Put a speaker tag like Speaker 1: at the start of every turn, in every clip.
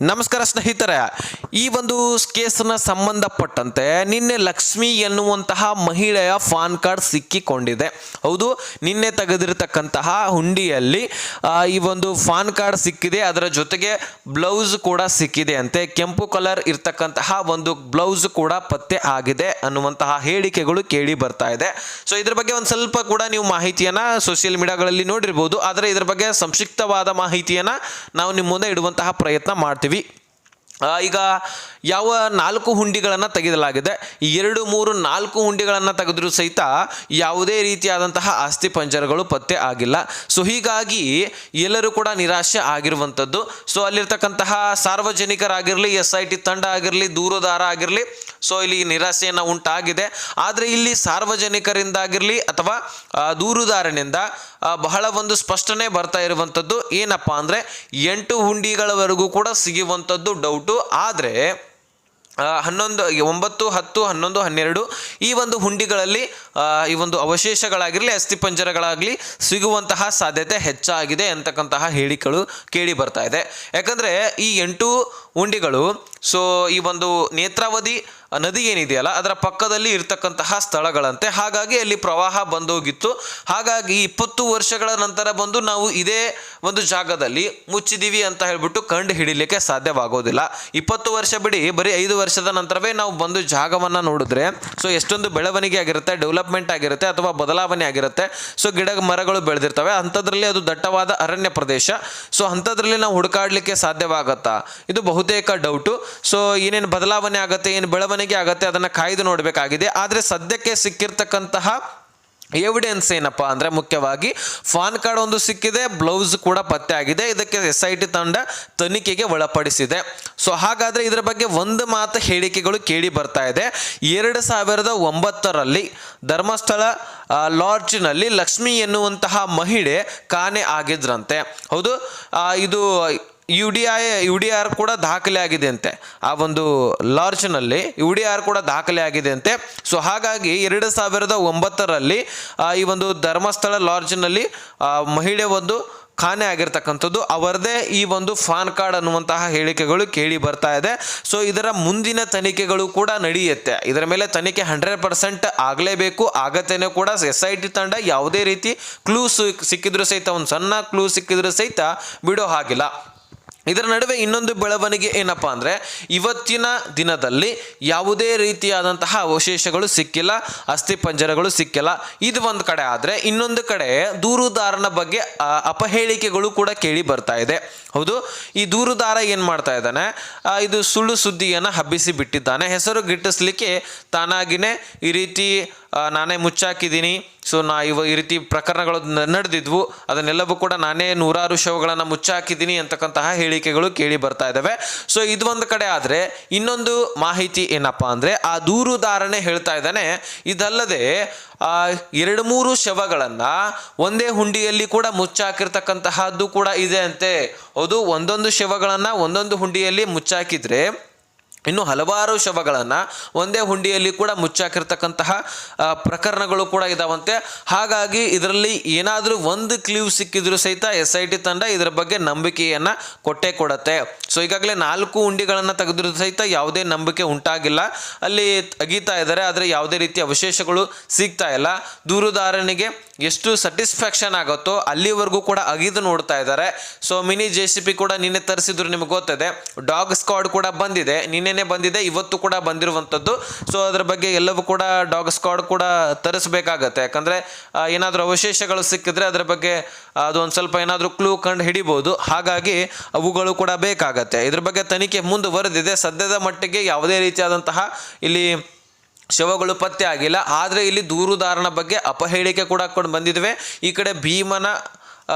Speaker 1: ನಮಸ್ಕಾರ ಸ್ನೇಹಿತರೆ, ಈ ಒಂದು ಕೇಸ್ನ ಸಂಬಂಧಪಟ್ಟಂತೆ ನಿನ್ನೆ ಲಕ್ಷ್ಮಿ ಎನ್ನುವಂತಹ ಮಹಿಳೆಯ ಪಾನ್ ಕಾರ್ಡ್ ಸಿಕ್ಕಿಕೊಂಡಿದೆ. ಹೌದು, ನಿನ್ನೆ ತೆಗೆದಿರತಕ್ಕಂತಹ ಹುಂಡಿಯಲ್ಲಿ ಈ ಒಂದು ಪಾನ್ ಕಾರ್ಡ್ ಸಿಕ್ಕಿದೆ. ಅದರ ಜೊತೆಗೆ ಬ್ಲೌಸ್ ಕೂಡ ಸಿಕ್ಕಿದೆ ಅಂತೆ. ಕೆಂಪು ಕಲರ್ ಇರ್ತಕ್ಕಂತಹ ಒಂದು ಬ್ಲೌಸ್ ಕೂಡ ಪತ್ತೆ ಆಗಿದೆ ಅನ್ನುವಂತಹ ಹೇಳಿಕೆಗಳು ಕೇಳಿ ಬರ್ತಾ ಇದೆ. ಸೊ ಇದ್ರ ಬಗ್ಗೆ ಒಂದು ಸ್ವಲ್ಪ ಕೂಡ ನೀವು ಮಾಹಿತಿಯನ್ನ ಸೋಷಿಯಲ್ ಮೀಡಿಯಾಗಳಲ್ಲಿ ನೋಡಿರ್ಬೋದು. ಆದರೆ ಇದ್ರ ಬಗ್ಗೆ ಸಂಕ್ಷಿಪ್ತವಾದ ಮಾಹಿತಿಯನ್ನ ನಾವು ನಿಮ್ಮ ಮುಂದೆ ಇಡುವಂತಹ ಪ್ರಯತ್ನ ಮಾಡ್ತೀವಿ. ಈಗ ಯಾವ 4 ಹುಂಡಿಗಳನ್ನು ತೆಗೆಯಲಾಗಿದೆ, 2, 3, 4 ಹುಂಡಿಗಳನ್ನು ತೆಗೆದರೂ ಸಹಿತ ಯಾವುದೇ ರೀತಿಯಾದಂತಹ ಆಸ್ತಿ ಪಂಜರಗಳು ಪತ್ತೆ ಆಗಿಲ್ಲ. ಸೊ ಹೀಗಾಗಿ ಎಲ್ಲರೂ ಕೂಡ ನಿರಾಶೆ ಆಗಿರುವಂಥದ್ದು. ಸೊ ಅಲ್ಲಿರ್ತಕ್ಕಂತಹ ಸಾರ್ವಜನಿಕರಾಗಿರಲಿ, SIT ತಂಡ ಆಗಿರಲಿ, ದೂರುದಾರ ಆಗಿರಲಿ, ಸೊ ಇಲ್ಲಿ ನಿರಾಶೆಯನ್ನು ಉಂಟಾಗಿದೆ. ಆದರೆ ಇಲ್ಲಿ ಸಾರ್ವಜನಿಕರಿಂದಾಗಿರಲಿ ಅಥವಾ ದೂರುದಾರನಿಂದ ಬಹಳ ಒಂದು ಸ್ಪಷ್ಟನೆ ಬರ್ತಾ ಇರುವಂಥದ್ದು ಏನಪ್ಪಾ ಅಂದರೆ 8 ಹುಂಡಿಗಳವರೆಗೂ ಕೂಡ ಸಿಗುವಂಥದ್ದು ಡೌಟು. ಆದರೆ 11, 9, 10, 11, 12 ಈ ಒಂದು ಹುಂಡಿಗಳಲ್ಲಿ ಈ ಒಂದು ಅವಶೇಷಗಳಾಗಿರಲಿ, ಅಸ್ಥಿಪಂಜರಗಳಾಗಲಿ ಸಿಗುವಂತಹ ಸಾಧ್ಯತೆ ಹೆಚ್ಚಾಗಿದೆ ಅಂತಕ್ಕಂತಹ ಹೇಳಿಕೆಗಳು ಕೇಳಿ ಬರ್ತಾ ಇದೆ. ಯಾಕಂದರೆ ಈ 8 ಹುಂಡಿಗಳು ಸೊ ಈ ಒಂದು ನೇತ್ರಾವತಿ ನದಿ ಏನಿದೆಯಲ್ಲ ಅದರ ಪಕ್ಕದಲ್ಲಿ ಇರ್ತಕ್ಕಂತಹ ಸ್ಥಳಗಳಂತೆ. ಹಾಗಾಗಿ ಅಲ್ಲಿ ಪ್ರವಾಹ ಬಂದೋಗಿತ್ತು. ಹಾಗಾಗಿ 20 ವರ್ಷಗಳ ನಂತರ ಬಂದು ನಾವು ಇದೇ ಒಂದು ಜಾಗದಲ್ಲಿ ಮುಚ್ಚಿದೀವಿ ಅಂತ ಹೇಳ್ಬಿಟ್ಟು ಕಂಡು ಹಿಡಿಲಿಕ್ಕೆ ಸಾಧ್ಯವಾಗೋದಿಲ್ಲ. 20 ವರ್ಷ ಬಿಡಿ, ಬರೀ 5 ವರ್ಷದ ನಂತರವೇ ನಾವು ಬಂದು ಜಾಗವನ್ನು ನೋಡಿದ್ರೆ ಸೊ ಎಷ್ಟೊಂದು ಬೆಳವಣಿಗೆ ಆಗಿರುತ್ತೆ, ಡೆವಲಪ್ಮೆಂಟ್ ಆಗಿರುತ್ತೆ ಅಥವಾ ಬದಲಾವಣೆ ಆಗಿರುತ್ತೆ. ಸೊ ಗಿಡ ಮರಗಳು ಬೆಳೆದಿರ್ತವೆ. ಅಂಥದ್ರಲ್ಲಿ ಅದು ದಟ್ಟವಾದ ಅರಣ್ಯ ಪ್ರದೇಶ. ಸೊ ಅಂಥದ್ರಲ್ಲಿ ನಾವು ಹುಡುಕಾಡಲಿಕ್ಕೆ ಸಾಧ್ಯವಾಗತ್ತಾ? ಇದು ಬಹುತೇಕ ಡೌಟು. ಸೊ ಏನೇನು ಬದಲಾವಣೆ ಆಗುತ್ತೆ, ಏನು ಬೆಳವಣಿಗೆ ಆಗುತ್ತೆ ಅದನ್ನು ಕಾಯ್ದು ನೋಡಬೇಕಾಗಿದೆ. ಆದರೆ ಸದ್ಯಕ್ಕೆ ಸಿಕ್ಕಿರ್ತಕ್ಕಂತಹ ಎವಿಡೆನ್ಸ್ ಏನಪ್ಪಾ ಅಂದರೆ ಮುಖ್ಯವಾಗಿ ಪಾನ್ ಕಾರ್ಡ್ ಒಂದು ಸಿಕ್ಕಿದೆ, ಬ್ಲೌಸ್ ಕೂಡ ಪತ್ತೆ ಆಗಿದೆ. ಇದಕ್ಕೆ SIT ತಂಡ ತನಿಖೆಗೆ ಒಳಪಡಿಸಿದೆ. ಸೊ ಹಾಗಾದರೆ ಇದರ ಬಗ್ಗೆ ಒಂದು ಮಾತು ಹೇಳಿಕೆಗಳು ಕೇಳಿ ಬರ್ತಾ ಇದೆ. 2009ರಲ್ಲಿ ಧರ್ಮಸ್ಥಳ ಲಾಡ್ಜ್ನಲ್ಲಿ ಲಕ್ಷ್ಮಿ ಎನ್ನುವಂತಹ ಮಹಿಳೆ ಕಾಣೆ ಆಗಿದ್ರಂತೆ. ಹೌದು, ಇದು UDR ಕೂಡ ದಾಖಲೆ ಆಗಿದೆ ಅಂತೆ. ಆ ಒಂದು ಲಾಡ್ಜ್ನಲ್ಲಿ UDR ಕೂಡ ದಾಖಲೆ ಆಗಿದೆ ಅಂತೆ. ಸೊ ಹಾಗಾಗಿ 2009ರಲ್ಲಿ ಈ ಒಂದು ಧರ್ಮಸ್ಥಳ ಲಾಡ್ಜ್ನಲ್ಲಿ ಮಹಿಳೆ ಒಂದು ಕಾಣೆ ಆಗಿರ್ತಕ್ಕಂಥದ್ದು ಅವರದೇ ಈ ಒಂದು ಪಾನ್ ಕಾರ್ಡ್ ಅನ್ನುವಂತಹ ಹೇಳಿಕೆಗಳು ಕೇಳಿ ಬರ್ತಾ ಇದೆ. ಸೊ ಇದರ ಮುಂದಿನ ತನಿಖೆಗಳು ಕೂಡ ನಡೆಯುತ್ತೆ. ಇದರ ಮೇಲೆ ತನಿಖೆ 100% ಆಗಲೇಬೇಕು, ಆಗತ್ತೇನೆ ಕೂಡ. SIT ತಂಡ ಯಾವುದೇ ರೀತಿ ಕ್ಲೂ ಸಿಕ್ಕಿದ್ರು ಸಹಿತ, ಒಂದು ಸಣ್ಣ ಕ್ಲೂ ಸಿಕ್ಕಿದ್ರು ಸಹಿತ ಬಿಡೋ ಹಾಗಿಲ್ಲ. ಇದರ ನಡುವೆ ಇನ್ನೊಂದು ಬೆಳವಣಿಗೆ ಏನಪ್ಪಾ ಅಂದರೆ ಇವತ್ತಿನ ದಿನದಲ್ಲಿ ಯಾವುದೇ ರೀತಿಯಾದಂತಹ ಅವಶೇಷಗಳು ಸಿಕ್ಕಿಲ್ಲ, ಅಸ್ಥಿಪಂಜರಗಳು ಸಿಕ್ಕಿಲ್ಲ. ಇದು ಒಂದು ಕಡೆ ಆದರೆ ಇನ್ನೊಂದು ಕಡೆ ದೂರುದಾರನ ಬಗ್ಗೆ ಅಪಹೇಳಿಕೆಗಳು ಕೂಡ ಕೇಳಿ ಬರ್ತಾ ಇದೆ. ಹೌದು, ಈ ದೂರುದಾರ ಏನು ಮಾಡ್ತಾ ಇದ್ದಾನೆ, ಇದು ಸುಳ್ಳು ಸುದ್ದಿಯನ್ನು ಹಬ್ಬಿಸಿ ಬಿಟ್ಟಿದ್ದಾನೆ. ಹೆಸರು ಗಿಟ್ಟಿಸ್ಲಿಕ್ಕೆ ತಾನಾಗಿನೇ ಈ ರೀತಿ ನಾನೇ ಮುಚ್ಚಾಕಿದ್ದೀನಿ, ಸೊ ಈ ರೀತಿ ಪ್ರಕರಣಗಳು ನಡೆದಿದ್ವು, ಅದನ್ನೆಲ್ಲವೂ ಕೂಡ ನಾನೇ 100 ಶವಗಳನ್ನು ಮುಚ್ಚಾಕಿದ್ದೀನಿ ಅಂತಕ್ಕಂತಹ ಹೇಳಿಕೆಗಳು ಕೇಳಿ ಬರ್ತಾ ಇದ್ದಾವೆ. ಸೊ ಇದು ಒಂದು ಕಡೆ ಆದರೆ ಇನ್ನೊಂದು ಮಾಹಿತಿ ಏನಪ್ಪಾ ಅಂದರೆ ಆ ದೂರುದಾರನೇ ಹೇಳ್ತಾ ಇದ್ದಾನೆ, ಇದಲ್ಲದೆ 2-3 ಶವಗಳನ್ನು ಒಂದೇ ಹುಂಡಿಯಲ್ಲಿ ಕೂಡ ಮುಚ್ಚಾಕಿರ್ತಕ್ಕಂತಹದ್ದು ಕೂಡ ಇದೆ ಅಂತೆ. ಹೌದು, ಒಂದೊಂದು ಶವಗಳನ್ನು ಒಂದೊಂದು ಹುಂಡಿಯಲ್ಲಿ ಮುಚ್ಚಾಕಿದ್ರೆ ಇನ್ನು ಹಲವಾರು ಶವಗಳನ್ನು ಒಂದೇ ಹುಂಡಿಯಲ್ಲಿ ಕೂಡ ಮುಚ್ಚಾಕಿರ್ತಕ್ಕಂತಹ ಪ್ರಕರಣಗಳು ಕೂಡ ಇದಾವಂತೆ. ಹಾಗಾಗಿ ಇದರಲ್ಲಿ ಏನಾದರೂ ಒಂದು ಕ್ಲೂ ಸಿಕ್ಕಿದ್ರು ಸಹಿತ SIT ತಂಡ ಇದರ ಬಗ್ಗೆ ನಂಬಿಕೆಯನ್ನು ಕೊಟ್ಟೇ ಕೊಡುತ್ತೆ. ಸೊ ಈಗಾಗಲೇ 4 ಹುಂಡಿಗಳನ್ನು ತೆಗೆದ್ರು ಸಹಿತ ಯಾವುದೇ ನಂಬಿಕೆ ಉಂಟಾಗಿಲ್ಲ. ಅಲ್ಲಿ ಅಗೀತಾ ಇದ್ದಾರೆ, ಆದರೆ ಯಾವುದೇ ರೀತಿಯ ಅವಶೇಷಗಳು ಸಿಗ್ತಾ ಇಲ್ಲ. ದೂರುದಾರನಿಗೆ ಎಷ್ಟು ಸ್ಯಾಟಿಸ್ಫ್ಯಾಕ್ಷನ್ ಆಗುತ್ತೋ ಅಲ್ಲಿವರೆಗೂ ಕೂಡ ಅಗಿದು ನೋಡ್ತಾ ಇದ್ದಾರೆ. ಸೊ ಮಿನಿ JCB ಕೂಡ ನಿನ್ನೆ ತರಿಸಿದ್ರು, ನಿಮಗೆ ಗೊತ್ತಿದೆ. ಡಾಗ್ ಸ್ಕ್ವಾಡ್ ಕೂಡ ಬಂದಿದೆ, ನಿನ್ನೆನೇ ಬಂದಿದೆ, ಇವತ್ತು ಕೂಡ ಬಂದಿರುವಂಥದ್ದು. ಸೊ ಅದರ ಬಗ್ಗೆ ಎಲ್ಲವೂ ಕೂಡ ಡಾಗ್ ಸ್ಕ್ವಾಡ್ ಕೂಡ ತರಿಸಬೇಕಾಗತ್ತೆ. ಯಾಕಂದರೆ ಏನಾದರೂ ಅವಶೇಷಗಳು ಸಿಕ್ಕಿದ್ರೆ ಅದರ ಬಗ್ಗೆ ಅದು ಒಂದು ಸ್ವಲ್ಪ ಏನಾದರೂ ಕ್ಲೂ ಕಂಡು ಹಿಡಿಬೋದು. ಹಾಗಾಗಿ ಅವುಗಳು ಕೂಡ ಬೇಕಾಗತ್ತೆ. ಇದ್ರ ಬಗ್ಗೆ ತನಿಖೆ ಮುಂದುವರೆದಿದೆ. ಸದ್ಯದ ಮಟ್ಟಿಗೆ ಯಾವುದೇ ರೀತಿಯಾದಂತಹ ಇಲ್ಲಿ ಶವಗಳು ಪತ್ತೆ ಆಗಿಲ್ಲ. ಆದರೆ ಇಲ್ಲಿ ದೂರುದಾರನ ಬಗ್ಗೆ ಅಪಹೇಳಿಕೆ ಕೂಡ ಬಂದಿವೆ. ಈ ಕಡೆ ಭೀಮನ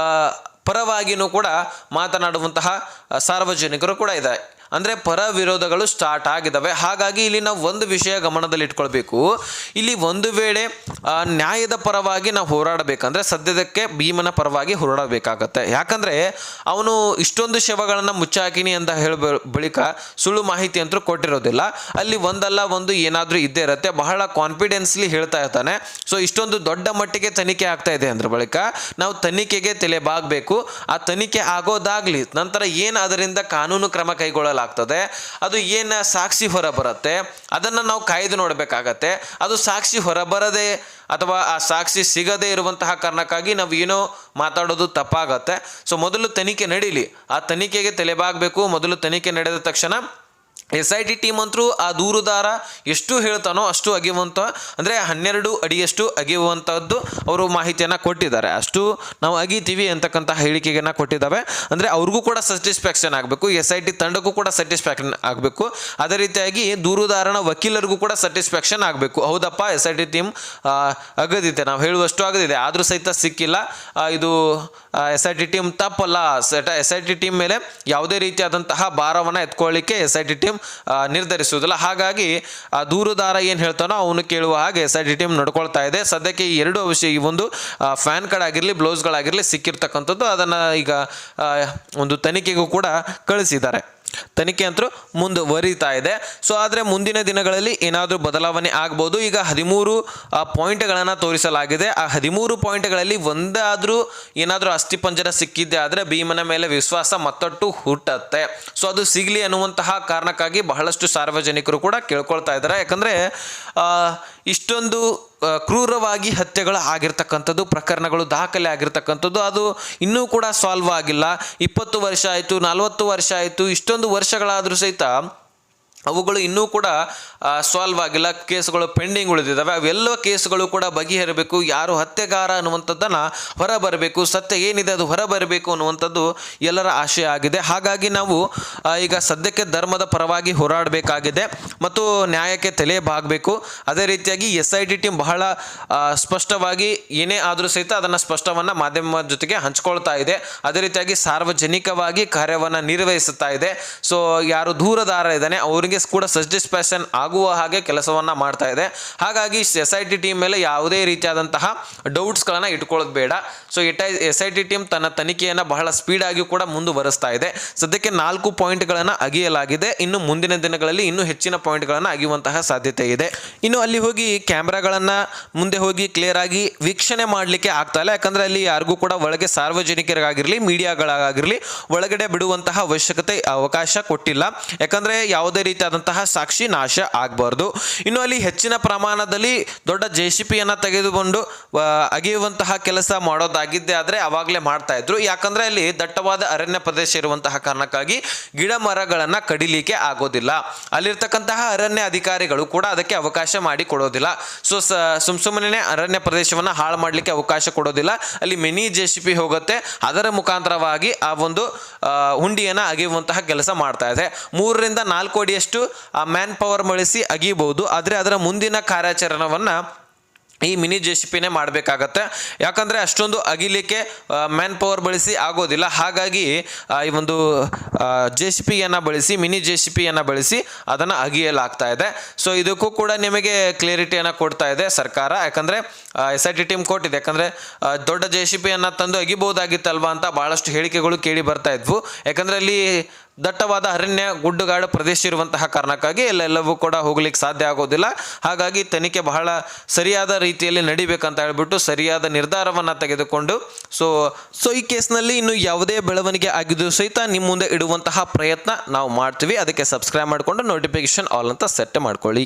Speaker 1: ಪರವಾಗಿನೂ ಕೂಡ ಮಾತನಾಡುವಂತಹ ಸಾರ್ವಜನಿಕರು ಕೂಡ ಇದೆ. ಅಂದರೆ ಪರ ವಿರೋಧಗಳು ಸ್ಟಾರ್ಟ್ ಆಗಿದ್ದಾವೆ. ಹಾಗಾಗಿ ಇಲ್ಲಿ ನಾವು ಒಂದು ವಿಷಯ ಗಮನದಲ್ಲಿ ಇಟ್ಕೊಳ್ಬೇಕು. ಇಲ್ಲಿ ಒಂದು ವೇಳೆ ನ್ಯಾಯದ ಪರವಾಗಿ ನಾವು ಹೋರಾಡಬೇಕಂದ್ರೆ ಸದ್ಯದಕ್ಕೆ ಭೀಮನ ಪರವಾಗಿ ಹೋರಾಡಬೇಕಾಗತ್ತೆ. ಯಾಕಂದರೆ ಅವನು ಇಷ್ಟೊಂದು ಶವಗಳನ್ನು ಮುಚ್ಚಾಕಿನಿ ಅಂತ ಹೇಳ ಬಳಿಕ ಸುಳ್ಳು ಮಾಹಿತಿ ಅಂತೂ ಕೊಟ್ಟಿರೋದಿಲ್ಲ. ಅಲ್ಲಿ ಒಂದಲ್ಲ ಒಂದು ಏನಾದರೂ ಇದ್ದೇ ಇರುತ್ತೆ. ಬಹಳ ಕಾನ್ಫಿಡೆನ್ಸ್ಲಿ ಹೇಳ್ತಾ ಇರ್ತಾನೆ. ಸೊ ಇಷ್ಟೊಂದು ದೊಡ್ಡ ಮಟ್ಟಿಗೆ ತನಿಖೆ ಆಗ್ತಾ ಇದೆ ಅಂದ್ರೆ ಬಳಿಕ ನಾವು ತನಿಖೆಗೆ ತಲೆಬಾಗಬೇಕು. ಆ ತನಿಖೆ ಆಗೋದಾಗ್ಲಿ ನಂತರ ಏನು ಅದರಿಂದ ಕಾನೂನು ಕ್ರಮ ಕೈಗೊಳ್ಳಲಾಗ್ತದೆ, ಅದು ಏನು ಸಾಕ್ಷಿ ಹೊರಬರುತ್ತೆ ಅದನ್ನು ನಾವು ಕಾಯ್ದು ನೋಡಬೇಕಾಗತ್ತೆ. ಅದು ಸಾಕ್ಷಿ ಹೊರಬರದೆ ಅಥವಾ ಆ ಸಾಕ್ಷಿ ಸಿಗದೇ ಇರುವಂತಹ ಕಾರಣಕ್ಕಾಗಿ ನಾವು ಏನೋ ಮಾತಾಡೋದು ತಪ್ಪಾಗತ್ತೆ. ಸೊ ಮೊದಲು ತನಿಖೆ ನಡೀಲಿ, ಆ ತನಿಖೆಗೆ ತಲೆಬಾಗಬೇಕು. ಮೊದಲು ತನಿಖೆ ನಡೆದ ತಕ್ಷಣ SIT ಟೀಮ್ ಅಂತೂ ಆ ದೂರುದಾರ ಎಷ್ಟು ಹೇಳ್ತಾನೋ ಅಷ್ಟು ಅಗೆಯುವಂಥ, ಅಂದರೆ 12 ಅಡಿಯಷ್ಟು ಅಗೆಯುವಂಥದ್ದು ಅವರು ಮಾಹಿತಿಯನ್ನು ಕೊಟ್ಟಿದ್ದಾರೆ. ಅಷ್ಟು ನಾವು ಅಗಿತೀವಿ ಅಂತಕ್ಕಂಥ ಹೇಳಿಕೆಯನ್ನು ಕೊಟ್ಟಿದ್ದಾವೆ. ಅಂದರೆ ಅವ್ರಿಗೂ ಕೂಡ ಸ್ಯಾಟಿಸ್ಫ್ಯಾಕ್ಷನ್ ಆಗಬೇಕು, SIT ತಂಡಕ್ಕೂ ಕೂಡ ಸ್ಯಾಟಿಸ್ಫ್ಯಾಕ್ಷನ್ ಆಗಬೇಕು. ಅದೇ ರೀತಿಯಾಗಿ ದೂರುದಾರನ ವಕೀಲರಿಗೂ ಕೂಡ ಸ್ಯಾಟಿಸ್ಫ್ಯಾಕ್ಷನ್ ಆಗಬೇಕು. ಹೌದಪ್ಪ SIT ಟೀಮ್ ಅಗದಿದೆ, ನಾವು ಹೇಳುವಷ್ಟು ಆಗದಿದೆ, ಆದರೂ ಸಹಿತ ಸಿಕ್ಕಿಲ್ಲ, ಇದು SIT ಟೀಮ್ ತಪ್ಪಲ್ಲ, SIT ಟೀಮ್ ಮೇಲೆ ಯಾವುದೇ ರೀತಿಯಾದಂತಹ ಭಾರವನ್ನು ಎತ್ಕೊಳ್ಳಿಕ್ಕೆ SIT ಟೀಮ್ ನಿರ್ಧರಿಸುವುದಿಲ್ಲ. ಹಾಗಾಗಿ ಆ ದೂರುದಾರ ಏನು ಹೇಳ್ತಾನೋ ಅವನು ಕೇಳುವ ಹಾಗೆ SIT ಟೀಮ್ ನಡ್ಕೊಳ್ತಾ ಇದೆ. ಸದ್ಯಕ್ಕೆ ಈ ಎರಡು ವಿಷಯ, ಈ ಒಂದು ಫ್ಯಾನ್ ಕಾರ್ಡ್ ಬ್ಲೌಸ್ಗಳಾಗಿರಲಿ ಸಿಕ್ಕಿರ್ತಕ್ಕಂಥದ್ದು, ಅದನ್ನು ಈಗ ಒಂದು ತನಿಖೆಗೂ ಕೂಡ ಕಳಿಸಿದ್ದಾರೆ. ತನಿಖೆ ಅಂತೂ ಮುಂದುವರಿತಾ ಇದೆ. ಸೊ ಆದರೆ ಮುಂದಿನ ದಿನಗಳಲ್ಲಿ ಏನಾದರೂ ಬದಲಾವಣೆ ಆಗ್ಬೋದು. ಈಗ 13 ಪಾಯಿಂಟ್ಗಳನ್ನು ತೋರಿಸಲಾಗಿದೆ. ಆ 13 ಪಾಯಿಂಟ್ಗಳಲ್ಲಿ ಒಂದಾದರೂ ಏನಾದರೂ ಅಸ್ಥಿಪಂಜರ ಸಿಕ್ಕಿದ್ದೆ ಆದರೆ ಭೀಮನ ಮೇಲೆ ವಿಶ್ವಾಸ ಮತ್ತಷ್ಟು ಹುಟ್ಟತ್ತೆ. ಸೊ ಅದು ಸಿಗಲಿ ಅನ್ನುವಂತಹ ಕಾರಣಕ್ಕಾಗಿ ಬಹಳಷ್ಟು ಸಾರ್ವಜನಿಕರು ಕೂಡ ಕೇಳ್ಕೊಳ್ತಾ ಇದ್ದಾರೆ. ಯಾಕಂದರೆ ಇಷ್ಟೊಂದು ಕ್ರೂರವಾಗಿ ಹತ್ಯೆಗಳು ಆಗಿರ್ತಕ್ಕಂಥದ್ದು, ಪ್ರಕರಣಗಳು ದಾಖಲೆ ಆಗಿರ್ತಕ್ಕಂಥದ್ದು, ಅದು ಇನ್ನೂ ಕೂಡ ಸಾಲ್ವ್ ಆಗಿಲ್ಲ. 20 ವರ್ಷ ಆಯಿತು, 40 ವರ್ಷ ಆಯಿತು, ಇಷ್ಟೊಂದು ವರ್ಷಗಳಾದರೂ ಸಹಿತ ಅವುಗಳು ಇನ್ನೂ ಕೂಡ ಸಾಲ್ವ್ ಆಗಿಲ್ಲ. ಕೇಸುಗಳು ಪೆಂಡಿಂಗ್ ಉಳಿದಿದ್ದಾವೆ. ಅವೆಲ್ಲ ಕೇಸುಗಳು ಕೂಡ ಬಗೆಹರಬೇಕು. ಯಾರು ಹತ್ಯೆಗಾರ ಅನ್ನುವಂಥದ್ದನ್ನು ಹೊರಬರಬೇಕು, ಸತ್ಯ ಏನಿದೆ ಅದು ಹೊರಬರಬೇಕು ಅನ್ನುವಂಥದ್ದು ಎಲ್ಲರ ಆಶಯ ಆಗಿದೆ. ಹಾಗಾಗಿ ನಾವು ಈಗ ಸದ್ಯಕ್ಕೆ ಧರ್ಮದ ಪರವಾಗಿ ಹೋರಾಡಬೇಕಾಗಿದೆ ಮತ್ತು ನ್ಯಾಯಕ್ಕೆ ತಲೆ ಬಾಗಬೇಕು. ಅದೇ ರೀತಿಯಾಗಿ SIT ಟೀಮ್ ಬಹಳ ಸ್ಪಷ್ಟವಾಗಿ ಏನೇ ಆದರೂ ಸಹಿತ ಅದನ್ನು ಸ್ಪಷ್ಟವನ್ನು ಮಾಧ್ಯಮ ಜೊತೆಗೆ ಹಂಚ್ಕೊಳ್ತಾ ಇದೆ. ಅದೇ ರೀತಿಯಾಗಿ ಸಾರ್ವಜನಿಕವಾಗಿ ಕಾರ್ಯವನ್ನು ನಿರ್ವಹಿಸುತ್ತಾ ಇದೆ. ಸೊ ಯಾರು ದೂರದಾರ ಇದ್ದಾನೆ ಅವರಿಗೆ ಕೂಡ ಸ್ಯಾಟಿಸ್ಫ್ಯಾಕ್ಷನ್ ಆಗುವ ಹಾಗೆ ಕೆಲಸವನ್ನು ಮಾಡ್ತಾ ಇದೆ. ಹಾಗಾಗಿ SIT ಟೀಮ್ ಮೇಲೆ ಯಾವುದೇ ರೀತಿಯಾದಂತಹ ಡೌಟ್ಸ್ಗಳನ್ನು ಇಟ್ಕೊಳ್ಳೋದು ಬೇಡ. ಸೊ SIT ಟೀಮ್ ತನ್ನ ತನಿಖೆಯನ್ನು ಬಹಳ ಸ್ಪೀಡಾಗಿ ಕೂಡ ಮುಂದುವರಿಸ್ತಾ ಇದೆ. ಸದ್ಯಕ್ಕೆ 4 ಪಾಯಿಂಟ್ಗಳನ್ನು ಅಗಿಯಲಾಗಿದೆ. ಇನ್ನು ಮುಂದಿನ ದಿನಗಳಲ್ಲಿ ಇನ್ನೂ ಹೆಚ್ಚಿನ ಪಾಯಿಂಟ್ಗಳನ್ನು ಅಗಿಯುವಂತಹ ಸಾಧ್ಯತೆ ಇದೆ. ಇನ್ನು ಅಲ್ಲಿ ಹೋಗಿ ಕ್ಯಾಮ್ರಾಗಳನ್ನು ಮುಂದೆ ಹೋಗಿ ಕ್ಲಿಯರ್ ಆಗಿ ವೀಕ್ಷಣೆ ಮಾಡಲಿಕ್ಕೆ ಆಗ್ತಾ ಇಲ್ಲ. ಯಾಕಂದರೆ ಅಲ್ಲಿ ಯಾರಿಗೂ ಕೂಡ ಒಳಗೆ ಸಾರ್ವಜನಿಕರಿಗಾಗಿರಲಿ ಮೀಡಿಯಾಗಳಾಗಿರಲಿ ಒಳಗಡೆ ಬಿಡುವಂತಹ ಅವಕಾಶ ಕೊಟ್ಟಿಲ್ಲ. ಯಾಕಂದರೆ ಯಾವುದೇ ರೀತಿ ಆದಂತಹ ಸಾಕ್ಷಿ ನಾಶ ಆಗಬಾರ್ದು. ಇನ್ನು ಅಲ್ಲಿ ಹೆಚ್ಚಿನ ಪ್ರಮಾಣದಲ್ಲಿ ದೊಡ್ಡ JCBಯನ್ನು ತೆಗೆದುಕೊಂಡು ಅಗೆಯುವಂತಹ ಕೆಲಸ ಮಾಡೋದಾಗಿದ್ದೇ ಆದರೆ ಅವಾಗಲೇ ಮಾಡ್ತಾ ಇದ್ರು. ಯಾಕಂದರೆ ಅಲ್ಲಿ ದಟ್ಟವಾದ ಅರಣ್ಯ ಪ್ರದೇಶ ಇರುವಂತಹ ಕಾರಣಕ್ಕಾಗಿ ಗಿಡ ಮರಗಳನ್ನು ಕಡಿಲಿಕ್ಕೆ ಆಗೋದಿಲ್ಲ. ಅಲ್ಲಿರ್ತಕ್ಕಂತಹ ಅರಣ್ಯ ಅಧಿಕಾರಿಗಳು ಕೂಡ ಅದಕ್ಕೆ ಅವಕಾಶ ಮಾಡಿ ಕೊಡೋದಿಲ್ಲ. ಸೊ ಸುಮ್ಮನೆ ಅರಣ್ಯ ಪ್ರದೇಶವನ್ನು ಹಾಳು ಮಾಡಲಿಕ್ಕೆ ಅವಕಾಶ ಕೊಡೋದಿಲ್ಲ. ಅಲ್ಲಿ ಮಿನಿ JCB ಹೋಗುತ್ತೆ, ಅದರ ಮುಖಾಂತರವಾಗಿ ಆ ಒಂದು ಹುಂಡಿಯನ್ನು ಅಗೆಯುವಂತಹ ಕೆಲಸ ಮಾಡ್ತಾ ಇದೆ. 3 ರಿಂದ 4 ಅಡಿಯಷ್ಟು ಮ್ಯಾನ್ ಪವರ್ ಬಳಸಿ ಅಗಿಬಹುದು. ಆದರೆ ಅದರ ಮುಂದಿನ ಕಾರ್ಯಾಚರಣೆಯನ್ನು ಈ ಮಿನಿ JCBನೇ ಮಾಡಬೇಕಾಗತ್ತೆ. ಯಾಕಂದರೆ ಅಷ್ಟೊಂದು ಅಗಿಲಿಕ್ಕೆ ಮ್ಯಾನ್ ಪವರ್ ಬಳಸಿ ಆಗೋದಿಲ್ಲ. ಹಾಗಾಗಿ ಈ ಒಂದು JCBಯನ್ನು ಬಳಸಿ ಮಿನಿ JCBಯನ್ನು ಬಳಸಿ ಅದನ್ನು ಅಗಿಯಲಾಗ್ತಾ ಇದೆ. ಸೊ ಇದಕ್ಕೂ ಕೂಡ ನಿಮಗೆ ಕ್ಲಿಯರಿಟಿಯನ್ನು ಕೊಡ್ತಾ ಇದೆ ಸರ್ಕಾರ. ಯಾಕಂದರೆ SIT ಟೀಮ್ ಕೊಟ್ಟಿದೆ. ಯಾಕಂದರೆ ದೊಡ್ಡ JCBಯನ್ನು ತಂದು ಅಗಿಬಹುದಾಗಿತ್ತಲ್ವಾ ಅಂತ ಭಾಳಷ್ಟು ಹೇಳಿಕೆಗಳು ಕೇಳಿ ಬರ್ತಾ ಇದ್ವು. ಯಾಕಂದರೆ ಅಲ್ಲಿ ದಟ್ಟವಾದ ಅರಣ್ಯ ಗುಡ್ಡುಗಾಡು ಪ್ರದೇಶ ಇರುವಂತಹ ಕಾರಣಕ್ಕಾಗಿ ಎಲ್ಲೆಲ್ಲವೂ ಕೂಡ ಹೋಗ್ಲಿಕ್ಕೆ ಸಾಧ್ಯ ಆಗೋದಿಲ್ಲ. ಹಾಗಾಗಿ ತನಿಖೆ ಬಹಳ ಸರಿಯಾದ ರೀತಿಯಲ್ಲಿ ನಡಿಬೇಕಂತ ಹೇಳ್ಬಿಟ್ಟು ಸರಿಯಾದ ನಿರ್ಧಾರವನ್ನು ತೆಗೆದುಕೊಂಡು ಸೊ ಈ ಕೇಸ್ನಲ್ಲಿ ಇನ್ನು ಯಾವುದೇ ಬೆಳವಣಿಗೆ ಆಗಿದ್ದು ಸಹಿತ ನಿಮ್ಮ ಮುಂದೆ ಇಡುವಂತಹ ಪ್ರಯತ್ನ ನಾವು ಮಾಡ್ತೀವಿ. ಅದಕ್ಕೆ ಸಬ್ಸ್ಕ್ರೈಬ್ ಮಾಡಿಕೊಂಡು ನೋಟಿಫಿಕೇಶನ್ ಆಲ್ ಅಂತ ಸೆಟ್ ಮಾಡ್ಕೊಳ್ಳಿ.